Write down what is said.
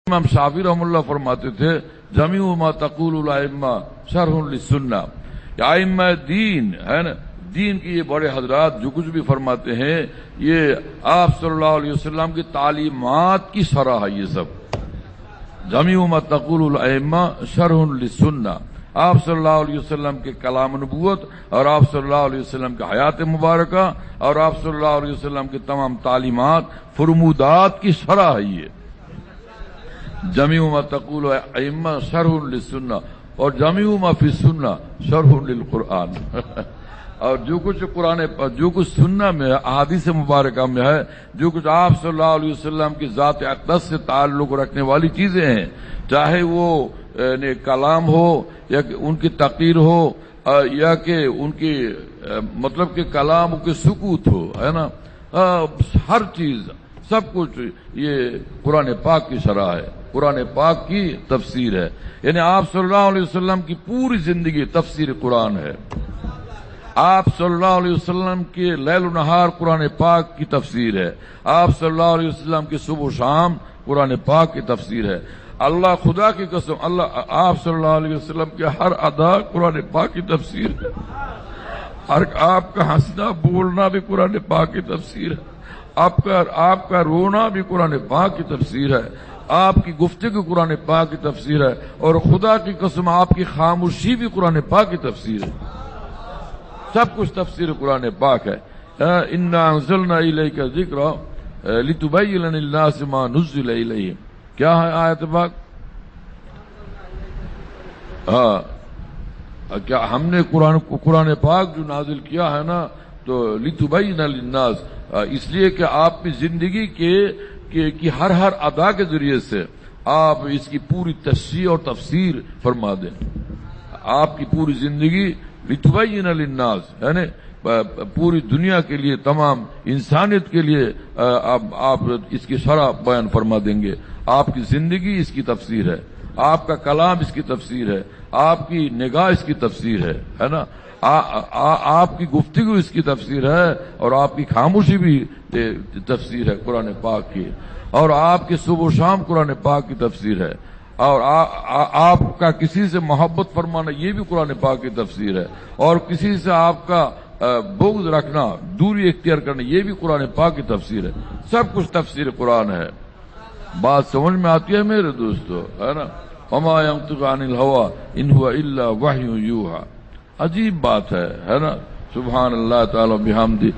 امام شافعی رحم اللہ فرماتے تھے جمیع ما تقول الائمہ شرح للسنہ، ائمہ دین ہے نا، دین کی یہ بڑے حضرات جو کچھ بھی فرماتے ہیں یہ آپ صلی اللہ علیہ وسلم کی تعلیمات کی شرح ہے۔ یہ سب جمیع ما تقول الائمہ شرح للسنہ، آپ صلی اللہ علیہ وسلم کے کلام نبوت اور آپ صلی اللہ علیہ وسلم کے حیات مبارکہ اور آپ صلی اللہ علیہ وسلم کے تمام تعلیمات فرمودات کی شرح ہے۔ یہ جمیع ما تقول الائمہ شرح للسنہ اور جمیع ما فی السنہ شرح للقرآن اور جو کچھ سنہ میں احادیث مبارکہ میں ہے، جو کچھ آپ صلی اللہ علیہ وسلم کی ذات اقدس سے تعلق رکھنے والی چیزیں ہیں، چاہے وہ کلام ہو یا کہ ان کی تقریر ہو یا کہ ان کی مطلب کہ کلام کے سکوت ہو، ہے نا، ہر چیز سب کچھ یہ قرآن پاک کی شرح ہے، قرآن پاک کی تفسیر ہے۔ یعنی آپ صلی اللہ علیہ وسلم کی پوری زندگی تفسیر قرآن ہے۔ آپ صلی اللہ علیہ وسلم کے لیل و نہار قرآن پاک کی تفسیر ہے۔ آپ صلی اللہ علیہ وسلم کی صبح و شام قرآن پاک کی تفسیر ہے۔ اللہ خدا کی قسم، اللہ آپ صلی اللہ علیہ وسلم کے ہر ادا قرآن پاک کی تفسیر ہے۔ ہر آپ کا ہنسنا بولنا بھی قرآن پاک کی تفسیر ہے۔ آپ کا رونا بھی قرآن پاک کی تفسیر ہے۔ آپ کی گفتگو قرآن پاک کی تفسیر ہے، اور خدا کی قسم آپ کی خاموشی بھی قرآن پاک کی تفسیر ہے۔ سب کچھ تفسیر قرآن پاک ہے۔ انا انزلنا الیک الذکر لتبین للناس ما نزل الیہم، کیا ہے آیت پاک؟ کیا ہم نے قرآن پاک جو نازل کیا ہے نا، تو لتبین للناس، اس لیے کہ آپ کی زندگی کی ہر ادا کے ذریعے سے آپ اس کی پوری تشریح اور تفسیر فرما دیں۔ آپ کی پوری زندگی لتبین للناس یعنی پوری دنیا کے لیے، تمام انسانیت کے لیے آپ اس کی شرح بیان فرما دیں گے۔ آپ کی زندگی اس کی تفسیر ہے، آپ کا کلام اس کی تفسیر ہے، آپ کی نگاہ اس کی تفسیر ہے نا، آپ کی گفتگو اس کی تفسیر ہے، اور آپ کی خاموشی بھی تفسیر ہے قرآن پاک کی، اور آپ کی صبح و شام قرآن پاک کی تفسیر ہے، اور آپ کا کسی سے محبت فرمانا یہ بھی قرآن پاک کی تفسیر ہے، اور کسی سے آپ کا بغض رکھنا، دوری اختیار کرنا، یہ بھی قرآن پاک کی تفسیر ہے۔ سب کچھ تفسیر قرآن ہے۔ بات سمجھ میں آتی ہے میرے دوستو، ہے نا؟ وما ينطق عن الهوى ان هو الا وحی یوحى، عجیب بات ہے نا؟ سبحان اللہ تعالی بحمدہ